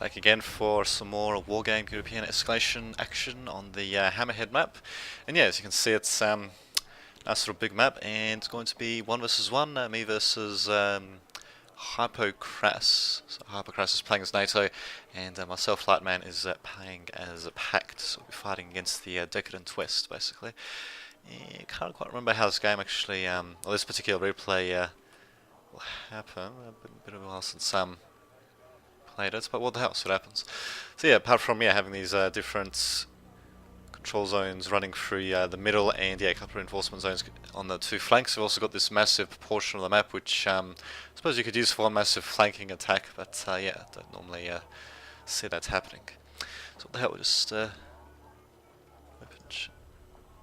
Back again for some more Wargame European Escalation action on the Hammerhead map. And yeah, as you can see, it's nice little big map, and it's going to be 1 versus 1, me versus Hypocras. So Hypocras is playing as NATO, and myself, Lightman, is playing as Pact. So we'll be fighting against the Decadent West, basically. I can't quite remember how this game actually, or this particular replay will happen. A bit of a while since played it, but what the hell, so what happens. So yeah, apart from having these different control zones running through the middle, and a couple of reinforcement zones on the 2 flanks, we've also got this massive portion of the map which I suppose you could use for one massive flanking attack, but yeah, I don't normally see that happening. So what the hell, we'll just no,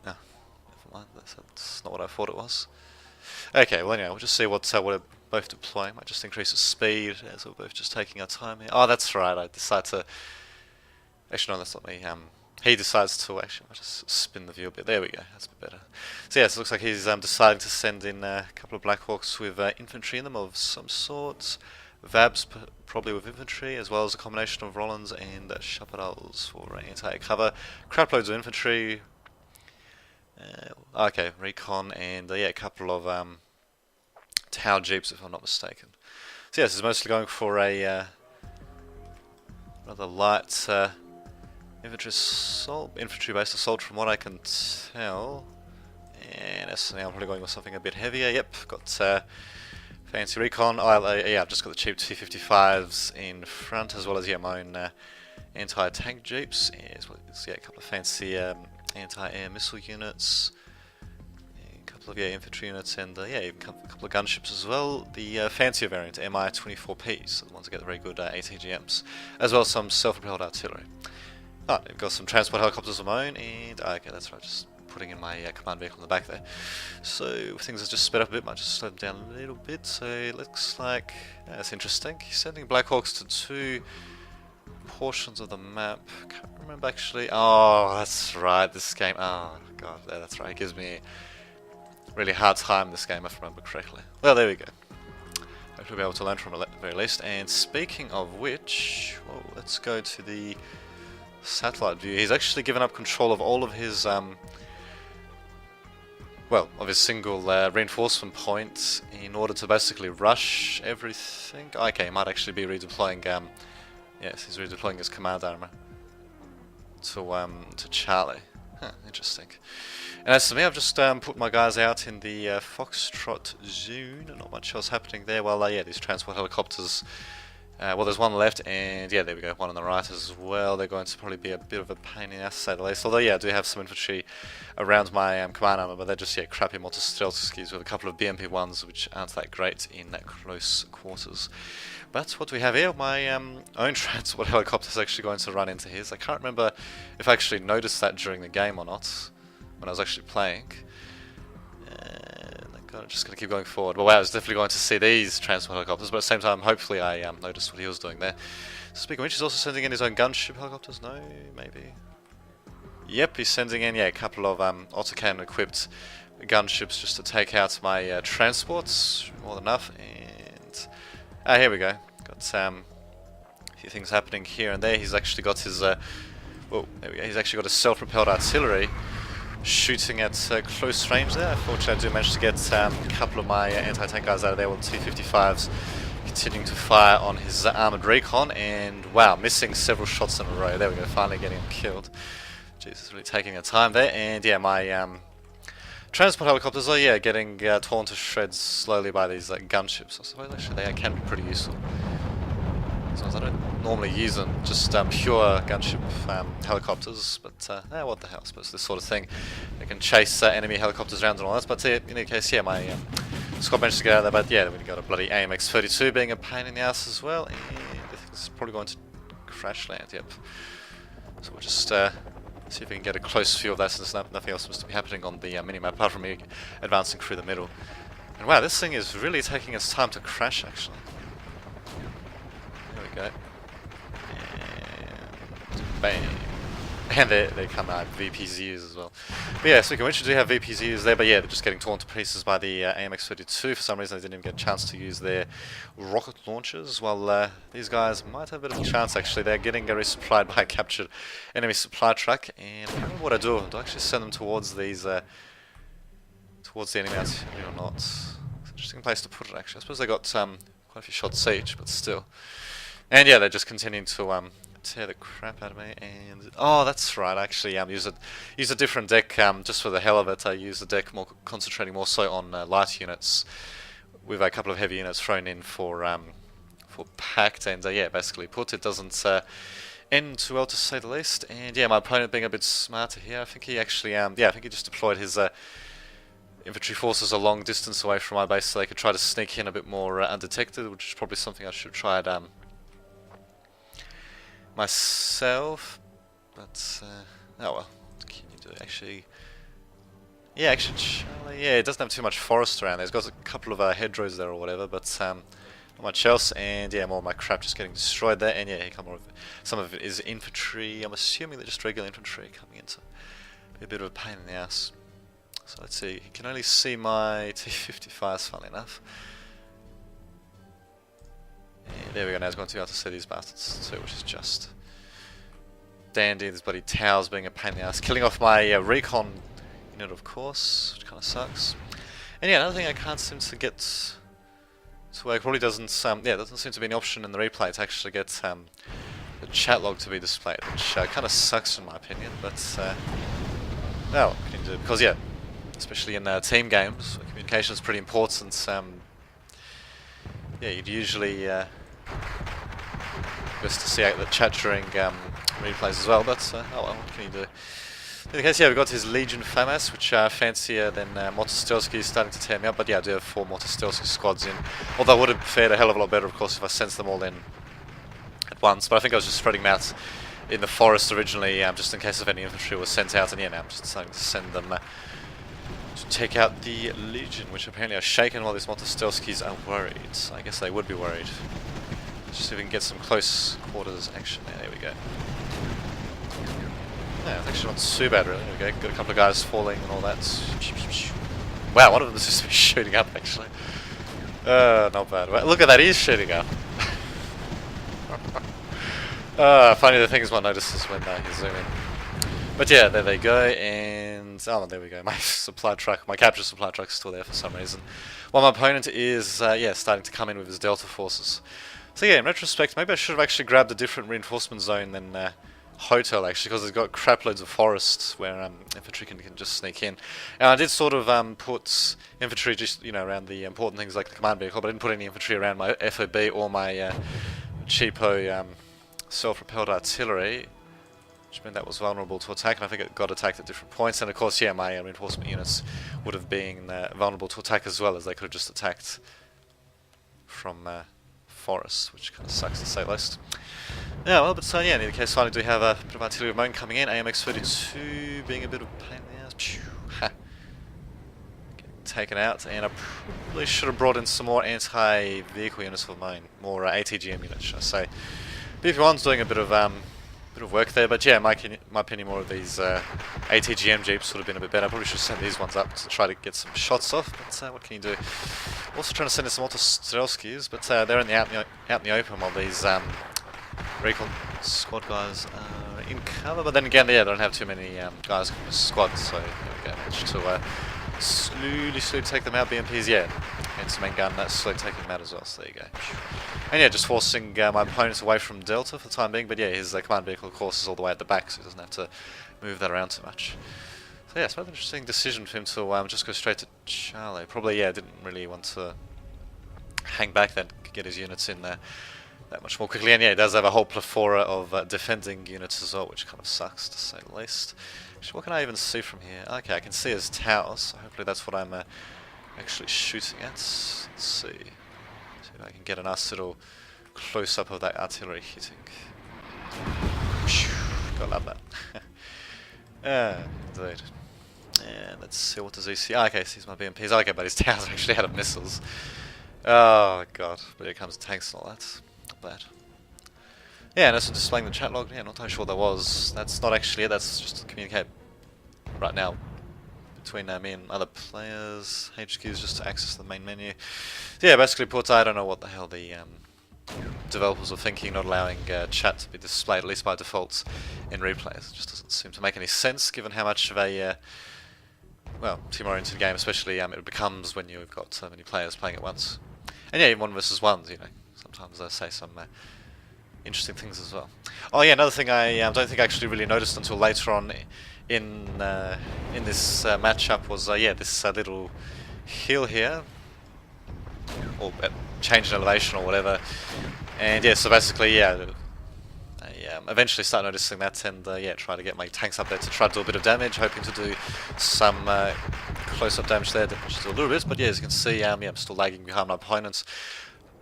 never mind, that's not what I thought it was. Okay, well anyway, we'll just see what we're both deploying. Might just increase the speed as we're both just taking our time here. Oh, that's right, I decide to... Actually, no, that's not me. He decides to... Actually, I'll just spin the view a bit. There we go, that's a bit better. So yes, it looks like he's deciding to send in a couple of Blackhawks with infantry in them of some sort. Vabs probably with infantry, as well as a combination of Rollins and Chaparrals for anti-air cover. Crap loads of infantry. Okay, recon, and yeah, a couple of Tau Jeeps, if I'm not mistaken. So yes, it's mostly going for a rather light infantry-based assault from what I can tell. And now I'm probably going with something a bit heavier. Yep, got fancy recon. Yeah, I've just got the cheap T-55s in front, as well as my own anti-tank Jeeps. As well as a couple of fancy anti-air missile units. Of infantry units, and even a couple of gunships as well. The fancier variant, Mi-24Ps, so the ones that get the very good ATGMs, as well as some self-propelled artillery. Oh, we've got some transport helicopters of my own, and okay, that's right, just putting in my command vehicle in the back there. So things have just sped up a bit, might just slow them down a little bit. So it looks like that's interesting. He's sending Blackhawks to 2 portions of the map. Can't remember actually. Oh, that's right, this game. Oh god, that's right. It gives me really hard time this game, if I remember correctly. Well, there we go. Hopefully we'll be able to learn from it at the very least. And speaking of which, well, let's go to the satellite view. He's actually given up control of all of his, well, of his single reinforcement point in order to basically rush everything. Okay, he might actually be redeploying, yes, he's redeploying his command armor to Charlie. Huh, interesting. And as for me, I've just put my guys out in the Foxtrot zone. Not much else happening there. Well, yeah, these transport helicopters. Well, there's one left, and yeah, there we go, one on the right as well. They're going to probably be a bit of a pain in the ass, to say the least. Although, yeah, I do have some infantry around my command armor, but they're just crappy Motostrelskis with a couple of BMP-1s, which aren't that great in close quarters. But what do we have here? My own transport helicopter is actually going to run into his. I can't remember if I actually noticed that during the game or not, when I was actually playing. I'm just going to keep going forward. But wow, I was definitely going to see these transport helicopters, but at the same time, hopefully I noticed what he was doing there. Speaking of which, he's also sending in his own gunship helicopters? No? Maybe? Yep, he's sending in a couple of autocannon-equipped gunships just to take out my transports. More than enough. And here we go. Got a few things happening here and there. He's actually got his oh, there we go. He's actually got his self-propelled artillery shooting at close range there. Fortunately, I do manage to get a couple of my anti-tank guys out of there with T-55s continuing to fire on his armoured recon, and wow, missing several shots in a row. There we go, finally getting him killed. Jesus, really taking their time there. And yeah, my transport helicopters are getting torn to shreds slowly by these gunships. I suppose actually they can be pretty useful. As I don't normally use them, just pure gunship helicopters, but what the hell, I suppose this sort of thing. They can chase enemy helicopters around and all that, but in any case, yeah, my squad managed to get out of there, but yeah, we've got a bloody AMX-32 being a pain in the ass as well, and I think this is probably going to crash land, yep. So we'll just see if we can get a close view of that, since nothing else seems to be happening on the minimap, apart from me advancing through the middle. And wow, this thing is really taking its time to crash, actually. There we go. And bang. And they come out VPZUs as well. But yeah, speaking of which, we do have VPZUs there, but yeah, they're just getting torn to pieces by the AMX-32. For some reason, they didn't even get a chance to use their rocket launchers. Well, these guys might have a bit of a chance, actually. They're getting resupplied by a captured enemy supply truck, and I don't know what I do. Do I actually send them towards these, towards the enemy artillery or not? It's an interesting place to put it, actually. I suppose they got quite a few shots each, but still. And yeah, they're just continuing to tear the crap out of me. And oh, that's right. I actually use a different deck just for the hell of it. I use the deck more concentrating more so on light units, with a couple of heavy units thrown in for packed. And yeah, basically put it doesn't end too well, to say the least. And yeah, my opponent being a bit smarter here. I think he actually I think he just deployed his infantry forces a long distance away from my base so they could try to sneak in a bit more undetected, which is probably something I should have tried myself, but oh well, what can you do? Actually, yeah, Charlie, yeah, it doesn't have too much forest around there. It's got a couple of hedgerows there or whatever, but not much else. And yeah, more of my crap just getting destroyed there. And yeah, here come more of it. Some of it is infantry. I'm assuming they're just regular infantry coming in to be a bit of a pain in the ass. So let's see. You can only see my T-55s, funnily enough. Yeah, there we go, now he's going to be able to see these bastards too, which is just dandy. This bloody towers being a pain in the ass. Killing off my recon unit, of course, which kind of sucks. And yeah, another thing I can't seem to get to work, probably doesn't seem to be an option in the replay to actually get the chat log to be displayed, which kind of sucks in my opinion, but well, what can you do? Because yeah, especially in team games, communication is pretty important. Yeah, you'd usually best to see out the chat during replays as well, but oh well, what can you do? In the case, yeah, we've got his Legion FAMAS, which are fancier than Motostelski is starting to tear me up, but yeah, I do have 4 Motostelski squads in, although I would have fared a hell of a lot better, of course, if I sent them all in at once, but I think I was just spreading them out in the forest originally, just in case if any infantry was sent out, and yeah, now I'm just starting to send them to take out the Legion, which apparently are shaken while these Motostelskis are worried. I guess they would be worried. Let's just see if we can get some close quarters action there. There we go. Yeah, it's actually not too bad really. There we go. Got a couple of guys falling and all that. Wow, one of them is just shooting up actually. Not bad. Well, look at that, he's shooting up. Funny the things one notices when you zoom in. But yeah, there they go, and oh, there we go. My supply truck, my capture supply truck is still there for some reason. While my opponent is, yeah, starting to come in with his Delta forces. So yeah, in retrospect, maybe I should have actually grabbed a different reinforcement zone than Hotel, actually, because it's got crap loads of forests where infantry can just sneak in. And I did sort of put infantry just, you know, around the important things like the command vehicle, but I didn't put any infantry around my FOB or my cheapo self-propelled artillery, which meant that was vulnerable to attack, and I think it got attacked at different points. And of course, yeah, my reinforcement units would have been vulnerable to attack as well, as they could have just attacked from forests, which kind of sucks to say least. Yeah, well, but yeah, in any case, finally do have a bit of artillery of my own coming in. AMX-32 being a bit of a pain in the ass. Ha. Getting taken out, and I probably should have brought in some more anti-vehicle units of mine, more ATGM units, should I say. BP1's doing a bit of work there, but yeah, in my opinion, more of these ATGM jeeps would have been a bit better. I probably should send these ones up to try to get some shots off, but what can you do? Also trying to send in some Autostrelskis, but they're in out in the open while these recon squad guys are in cover. But then again, yeah, they don't have too many guys in the squad, so there we go. Managed to slowly take them out. BMPs, yeah, and some main gun, that's slowly taking them out as well, so there you go. And yeah, just forcing my opponents away from Delta for the time being, but yeah, his command vehicle, of course, is all the way at the back, so he doesn't have to move that around too much. So yeah, it's quite an interesting decision for him to just go straight to Charlie. Probably, yeah, didn't really want to hang back then, get his units in there that much more quickly. And yeah, he does have a whole plethora of defending units as well, which kind of sucks, to say the least. Actually, what can I even see from here? Okay, I can see his towers, so hopefully that's what I'm actually shooting at. Let's see. See if I can get a nice little close-up of that artillery hitting. Gotta love that. Indeed. And let's see, what does he see? Okay, sees my BMPs. Okay, but his towers are actually out of missiles. Oh god, but here comes tanks and all that. Not bad. Yeah, and also displaying the chat log. Yeah, not entirely sure what that was. That's not actually it. That's just to communicate right now between me and other players. HQ is just to access the main menu. So yeah, basically, Porta, I don't know what the hell the developers were thinking, not allowing chat to be displayed, at least by default, in replays. It just doesn't seem to make any sense, given how much of a well, team-oriented game, especially it becomes when you've got so many players playing at once. And yeah, even 1 versus 1s, you know, sometimes they say some interesting things as well. Oh yeah, another thing I don't think I actually really noticed until later on in this matchup was yeah, this little hill here, or change in elevation or whatever. And yeah, so basically, yeah, I eventually start noticing that, and yeah, try to get my tanks up there to try to do a bit of damage, hoping to do some close-up damage there, which is a little bit. But yeah, as you can see, yeah, I'm still lagging behind my opponents.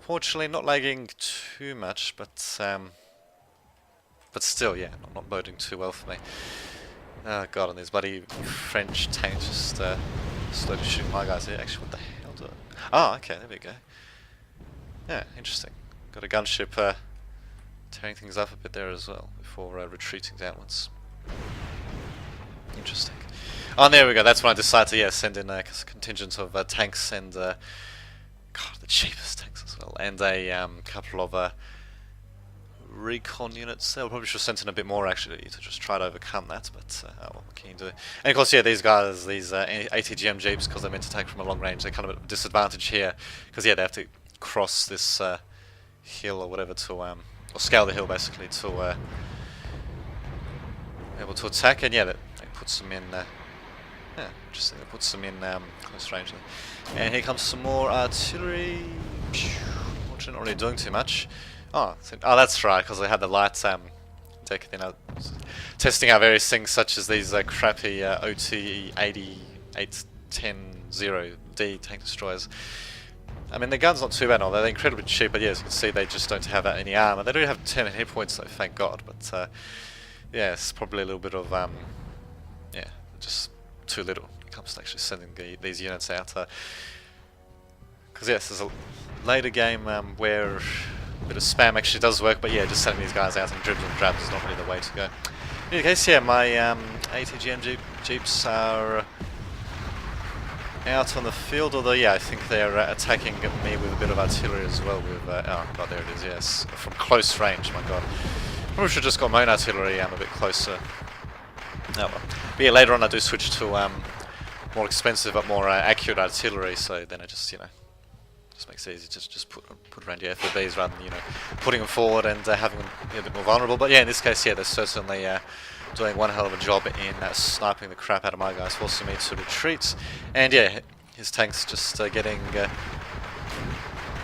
Fortunately, not lagging too much, but still, yeah, not boding too well for me. Oh god, and these bloody French tanks just slowly shooting my guys here. Actually, what the hell do I... Oh, okay, there we go. Yeah, interesting. Got a gunship tearing things up a bit there as well before retreating downwards. Interesting. Oh, and there we go. That's when I decided to send in a contingent of tanks and God, the cheapest tanks as well, and a couple of recon units. They probably should have sent in a bit more actually to just try to overcome that, but oh well, what can you do? And of course, yeah, these guys, these ATGM jeeps, because they're meant to take from a long range, they're kind of at a disadvantage here because yeah, they have to cross this hill or whatever to or scale the hill basically to able to attack, and yeah, that puts them in. Yeah, interesting. That puts them in close range. And here comes some more artillery. Fortunately, not really doing too much. Oh, that's right, because they had the light deck. Then testing out various things such as these crappy OT 8810-0D tank destroyers. I mean, the gun's not too bad, although they're incredibly cheap, but yeah, as you can see, they just don't have any armor. They do have 10 hit points, though, thank God, but yeah, it's probably a little bit of, yeah, just too little when it comes to actually sending these units out. Because yes, there's a later game where a bit of spam actually does work, but yeah, just sending these guys out in dribs and drabs is not really the way to go. In any case, yeah, my ATGM jeeps are out on the field, although yeah, I think they're attacking me with a bit of artillery as well. With oh god, there it is. Yes, from close range. My god, probably should have just got my own artillery a bit closer. Oh well. But yeah, later on I do switch to more expensive but more accurate artillery. So then I just just makes it easy to just put around your FOBs rather than putting them forward and having them be a bit more vulnerable. But yeah, in this case, yeah, they're certainly doing one hell of a job in sniping the crap out of my guys, forcing me to retreat. And yeah, his tank's just getting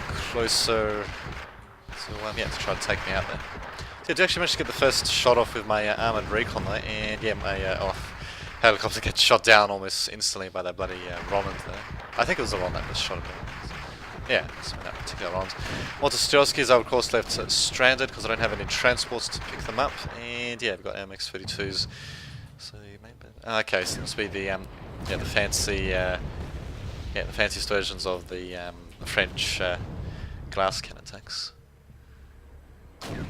closer to yeah, to try to take me out there. So I did actually manage to get the first shot off with my armoured recon there, and yeah, my helicopter gets shot down almost instantly by that bloody Roland there. I think it was the one that was shot down. Yeah, so in that particular round. Motostrelskis are of course left stranded because I don't have any transports to pick them up, and yeah, we've got MX-32s. So maybe okay, so this must be the yeah, the fancy the fanciest versions of the French glass cannon tanks. And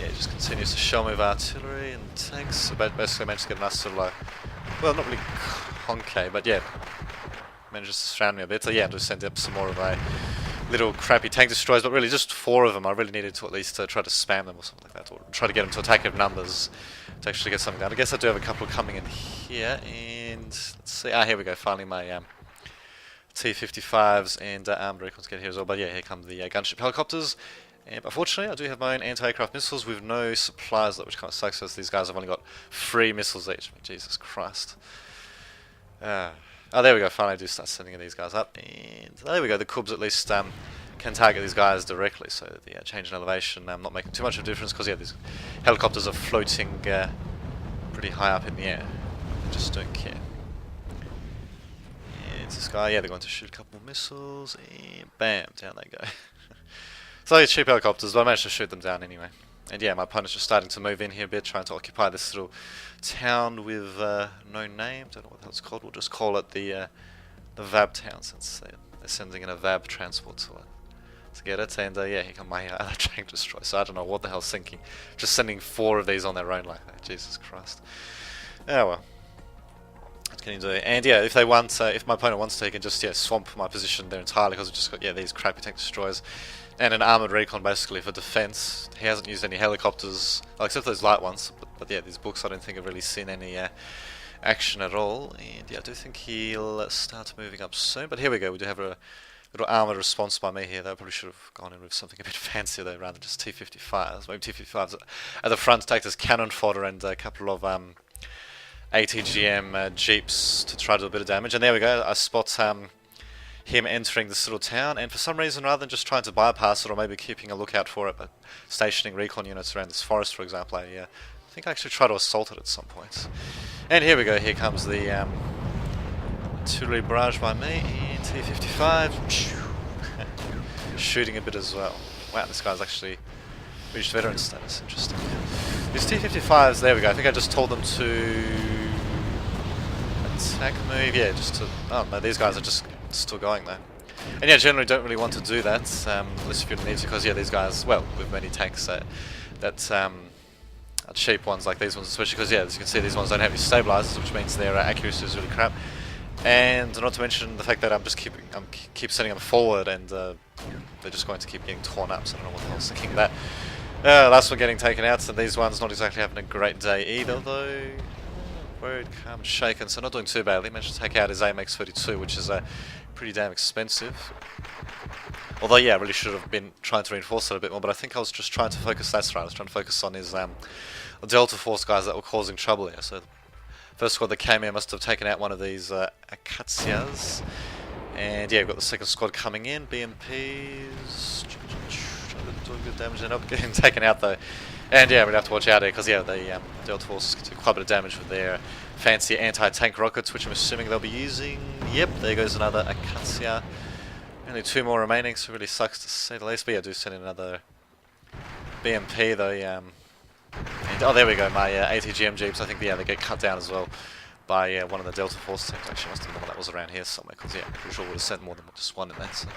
yeah, it just continues to shell me with artillery and tanks. So basically managed to get a nice little well, not really concave, but yeah, manages to surround me a bit. So yeah, just send up some more of my little crappy tank destroyers, but really just 4 of them. I really needed to at least try to spam them or something like that, or try to get them to attack in numbers to actually get something done. I guess I do have a couple coming in here, and let's see. Ah, here we go. Finally, my T-55s and armoured recons get here as well. But yeah, here come the gunship helicopters. And unfortunately, I do have my own anti-aircraft missiles with no supplies, which kind of sucks because these guys have only got 3 missiles each. Jesus Christ. Oh, there we go. Finally, I do start sending these guys up, and there we go. The Cubs at least can target these guys directly, so the change in elevation not making too much of a difference because yeah, these helicopters are floating pretty high up in the air. They just don't care. And this guy, yeah, they're going to shoot a couple more missiles, and bam, down they go. So yeah, cheap helicopters, but I managed to shoot them down anyway. And yeah, my opponent's just starting to move in here a bit, trying to occupy this little town with no name. Don't know what that's called. We'll just call it the VAB town, since they're sending in a VAB transport to to get it, and yeah, here come my other tank destroyer. So I don't know what the hell's thinking. Just sending 4 of these on their own like that. Jesus Christ. Oh well. What can you do? And yeah, if they want, if my opponent wants to, he can just swamp my position there entirely because I've just got these crappy tank destroyers and an armored recon basically for defense. He hasn't used any helicopters, well, except those light ones. But yeah, these books I don't think have really seen any action at all. And yeah, I do think he'll start moving up soon. But here we go. We do have a little armoured response by me here. They probably should have gone in with something a bit fancier though, rather than just T-55s. Maybe T-55s at the front to act as cannon fodder and a couple of ATGM jeeps to try to do a bit of damage. And there we go. I spot him entering this little town, and for some reason, rather than just trying to bypass it or maybe keeping a lookout for it, but stationing recon units around this forest, for example, I think I actually tried to assault it at some point. And here we go. Here comes the artillery barrage by me, and T-55 shooting a bit as well. Wow, this guy's actually reached veteran status. Interesting. These T-55s, there we go. I think I just told them to attack move. Yeah, just to. Oh no, these guys are just still going though. And yeah, generally don't really want to do that unless if you need to, because yeah, these guys, well, with many tanks that are cheap ones like these ones, especially because yeah, as you can see, these ones don't have any stabilizers, which means their accuracy is really crap. And not to mention the fact that I'm keep sending them forward, and they're just going to keep getting torn up. So I don't know what the hell's thinking of that. Last one getting taken out, so these ones not exactly having a great day either, though. Worried, calm, and shaken, so not doing too badly. Managed to take out his AMX-32, which is pretty damn expensive. Although, yeah, I really should have been trying to reinforce it a bit more, but I think I was just trying to focus, that's right, I was trying to focus on his Delta Force guys that were causing trouble here. So the first squad that came in must have taken out one of these Acacias. And yeah, we've got the second squad coming in, BMPs, trying to do a good damage, they're not getting taken out though. And yeah, we'd have to watch out here, because yeah, the Delta Force do quite a bit of damage with their fancy anti-tank rockets, which I'm assuming they'll be using. Yep, there goes another Acacia. Only 2 more remaining, so it really sucks to say the least. But yeah, I do send in another BMP though. And, oh, there we go, my ATGM jeeps. I think yeah, they get cut down as well by one of the Delta Force teams. Actually, must have been the one that was around here somewhere, because yeah, I'm pretty sure we would have sent more than just one in there. So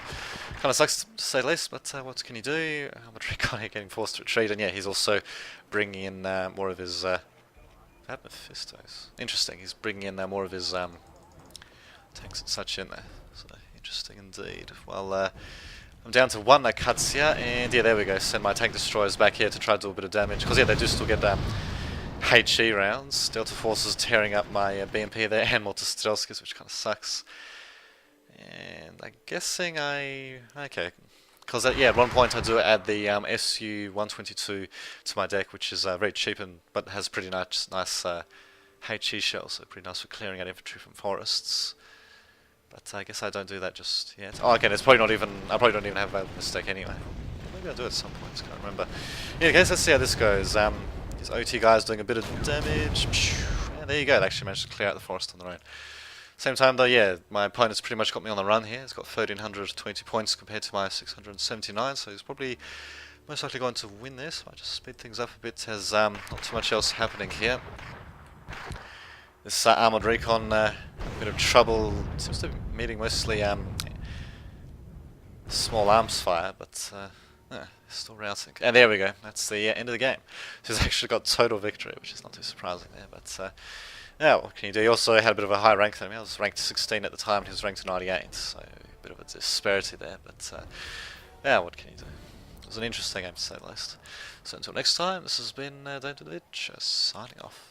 kind of sucks to say the least, but what can you do? I'm a recon here getting forced to retreat, and yeah, he's also bringing in more of his Mephistos. Interesting, he's bringing in more of his tanks and such in there. So interesting indeed. Well, I'm down to 1 Acacia, and yeah, there we go. Send my tank destroyers back here to try to do a bit of damage, because yeah, they do still get HE rounds. Delta Forces tearing up my BMP there, and more Strelskis, which kind of sucks. And I'm guessing okay, because yeah, at one point I do add the SU-122 to my deck, which is very cheap but has pretty nice HE shells, so pretty nice for clearing out infantry from forests. But I guess I don't do that just yet. Oh, okay, it's probably not even. I probably don't even have a mistake anyway. Maybe I'll do it at some point. Can't remember. Yeah, okay, let's see how this goes. These OT guys doing a bit of damage. Yeah, there you go. They actually managed to clear out the forest on their own. Same time though, yeah, my opponent's pretty much got me on the run here. He's got 1,320 points compared to my 679, so he's probably most likely going to win this. Might just speed things up a bit as not too much else happening here. This armoured recon, a bit of trouble, seems to be meeting mostly small arms fire, but still routing. And there we go, that's the end of the game. So he's actually got total victory, which is not too surprising there, but yeah, what can you do? He also had a bit of a high rank than me. I was ranked 16 at the time, and he was ranked 98, so a bit of a disparity there, but yeah, what can you do? It was an interesting game to say the least. So until next time, this has been Don't Do the Itch, signing off.